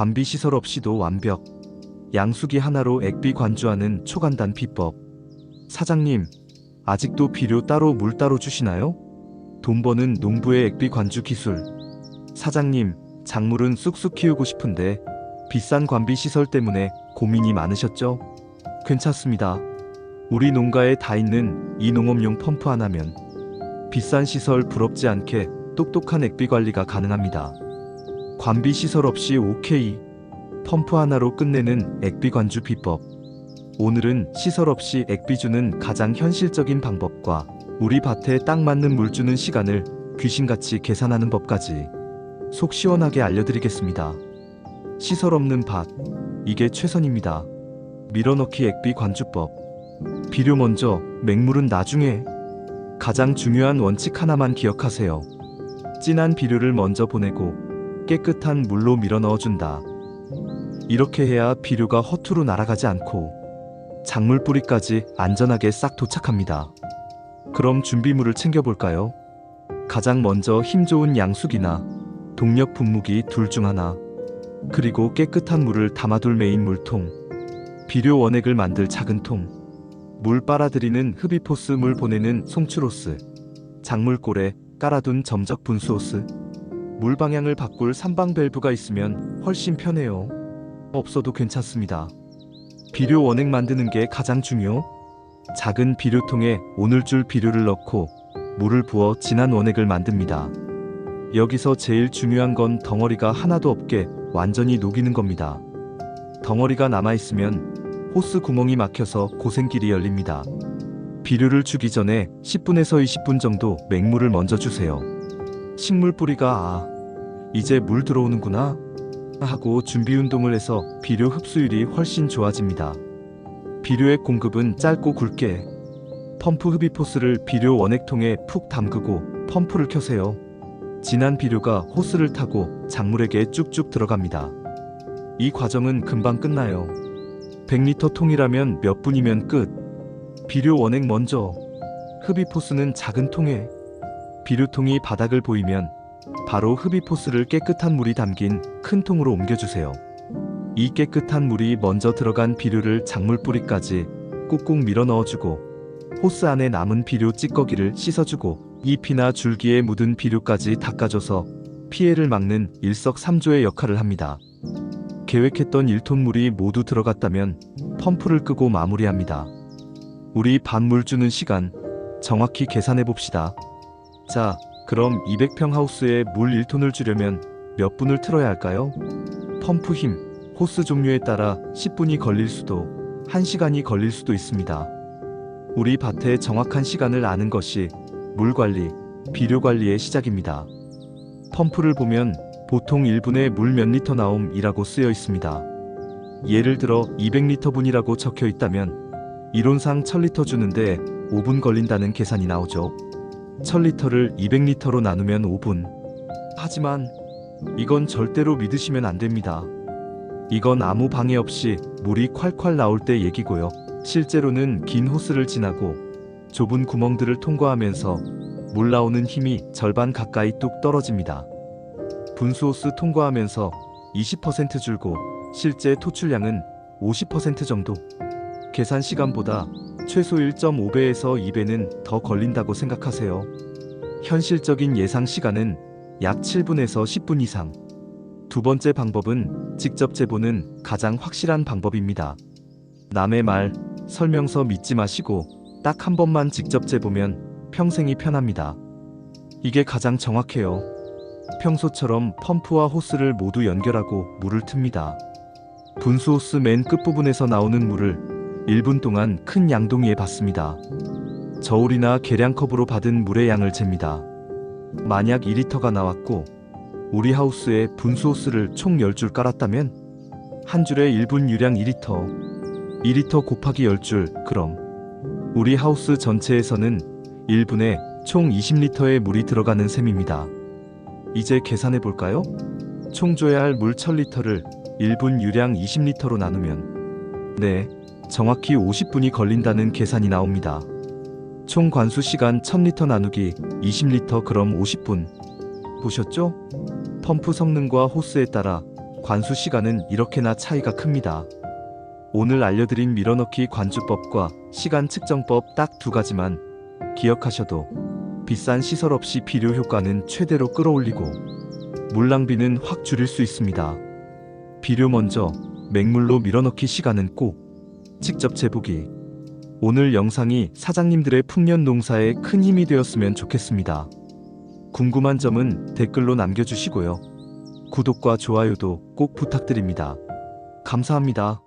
관비 시설 없이도 완벽. 양수기 하나로 액비 관주하는 초간단 비법. 사장님, 아직도 비료 따로 물 따로 주시나요? 돈 버는 농부의 액비 관주 기술. 사장님, 작물은 쑥쑥 키우고 싶은데 비싼 관비 시설 때문에 고민이 많으셨죠? 괜찮습니다. 우리 농가에 다 있는 이 농업용 펌프 하나면 비싼 시설 부럽지 않게 똑똑한 액비 관리가 가능합니다. 관비 시설 없이 OK. 펌프 하나로 끝내는 액비 관주 비법. 오늘은 시설 없이 액비 주는 가장 현실적인 방법과 우리 밭에 딱 맞는 물 주는 시간을 귀신같이 계산하는 법까지 속 시원하게 알려드리겠습니다. 시설 없는 밭, 이게 최선입니다. 밀어넣기 액비 관주법. 비료 먼저, 맹물은 나중에. 가장 중요한 원칙 하나만 기억하세요. 진한 비료를 먼저 보내고 깨끗한 물로 밀어 넣어준다. 이렇게 해야 비료가 허투루 날아가지 않고 작물 뿌리까지 안전하게 싹 도착합니다. 그럼 준비물을 챙겨볼까요? 가장 먼저 힘 좋은 양수기나 동력 분무기 둘 중 하나, 그리고 깨끗한 물을 담아둘 메인 물통, 비료 원액을 만들 작은 통, 물 빨아들이는 흡입호스, 물 보내는 송출호스, 작물골에 깔아둔 점적 분수호스. 물 방향을 바꿀 삼방 밸브가 있으면 훨씬 편해요. 없어도 괜찮습니다. 비료 원액 만드는 게 가장 중요. 작은 비료통에 오늘 줄 비료를 넣고 물을 부어 진한 원액을 만듭니다. 여기서 제일 중요한 건 덩어리가 하나도 없게 완전히 녹이는 겁니다. 덩어리가 남아있으면 호스 구멍이 막혀서 고생길이 열립니다. 비료를 주기 전에 10분에서 20분 정도 맹물을 먼저 주세요. 식물 뿌리가 이제 물 들어오는구나 하고 준비 운동을 해서 비료 흡수율이 훨씬 좋아집니다. 비료의 공급은 짧고 굵게. 펌프 흡입호스를 비료 원액통에 푹 담그고 펌프를 켜세요. 진한 비료가 호스를 타고 작물에게 쭉쭉 들어갑니다. 이 과정은 금방 끝나요. 100리터 통이라면 몇 분이면 끝. 비료 원액 먼저, 흡입호스는 작은 통에. 비료통이 바닥을 보이면 바로 흡입호스를 깨끗한 물이 담긴 큰 통으로 옮겨주세요. 이 깨끗한 물이 먼저 들어간 비료를 작물 뿌리까지 꾹꾹 밀어 넣어주고 호스 안에 남은 비료 찌꺼기를 씻어주고 잎이나 줄기에 묻은 비료까지 닦아줘서 피해를 막는 일석삼조의 역할을 합니다. 계획했던 1톤 물이 모두 들어갔다면 펌프를 끄고 마무리합니다. 우리 밭 물 주는 시간 정확히 계산해 봅시다. 자, 그럼 200평 하우스에 물 1톤을 주려면 몇 분을 틀어야 할까요? 펌프 힘, 호스 종류에 따라 10분이 걸릴 수도 1시간이 걸릴 수도 있습니다. 우리 밭의 정확한 시간을 아는 것이 물 관리, 비료 관리의 시작입니다. 펌프를 보면 보통 1분에 물 몇 리터 나옴이라고 쓰여 있습니다. 예를 들어 200리터 분이라고 적혀 있다면 이론상 1000리터 주는데 5분 걸린다는 계산이 나오죠. 1000리터를 200리터로 나누면 5분. 하지만 이건 절대로 믿으시면 안 됩니다. 이건 아무 방해 없이 물이 콸콸 나올 때 얘기고요. 실제로는 긴 호스를 지나고 좁은 구멍들을 통과하면서 물 나오는 힘이 절반 가까이 뚝 떨어집니다. 분수호스 통과하면서 20% 줄고 실제 토출량은 50% 정도. 계산 시간보다 최소 1.5배에서 2배는 더 걸린다고 생각하세요. 현실적인 예상 시간은 약 7분에서 10분 이상. 두 번째 방법은 직접 재보는 가장 확실한 방법입니다. 남의 말, 설명서 믿지 마시고 딱 한 번만 직접 재보면 평생이 편합니다. 이게 가장 정확해요. 평소처럼 펌프와 호스를 모두 연결하고 물을 틉니다. 분수호스 맨 끝부분에서 나오는 물을 1분 동안 큰 양동이에 받습니다. 저울이나 계량컵으로 받은 물의 양을 잽니다. 만약 2리터가 나왔고 우리 하우스에 분수호스를 총 10줄 깔았다면 한 줄에 1분 유량 2리터, 2리터 곱하기 10줄, 그럼 우리 하우스 전체에서는 1분에 총 20리터의 물이 들어가는 셈입니다. 이제 계산해 볼까요? 총 줘야 할 물 1000리터를 1분 유량 20리터로 나누면 정확히 50분이 걸린다는 계산이 나옵니다. 총 관수 시간 1000리터 나누기 20리터, 그럼 50분. 보셨죠? 펌프 성능과 호스에 따라 관수 시간은 이렇게나 차이가 큽니다. 오늘 알려드린 밀어넣기 관주법과 시간 측정법 딱 두 가지만 기억하셔도 비싼 시설 없이 비료 효과는 최대로 끌어올리고 물 낭비는 확 줄일 수 있습니다. 비료 먼저, 맹물로 밀어넣기 시간은 꼭 직접 재보기. 오늘 영상이 사장님들의 풍년 농사에 큰 힘이 되었으면 좋겠습니다. 궁금한 점은 댓글로 남겨주시고요. 구독과 좋아요도 꼭 부탁드립니다. 감사합니다.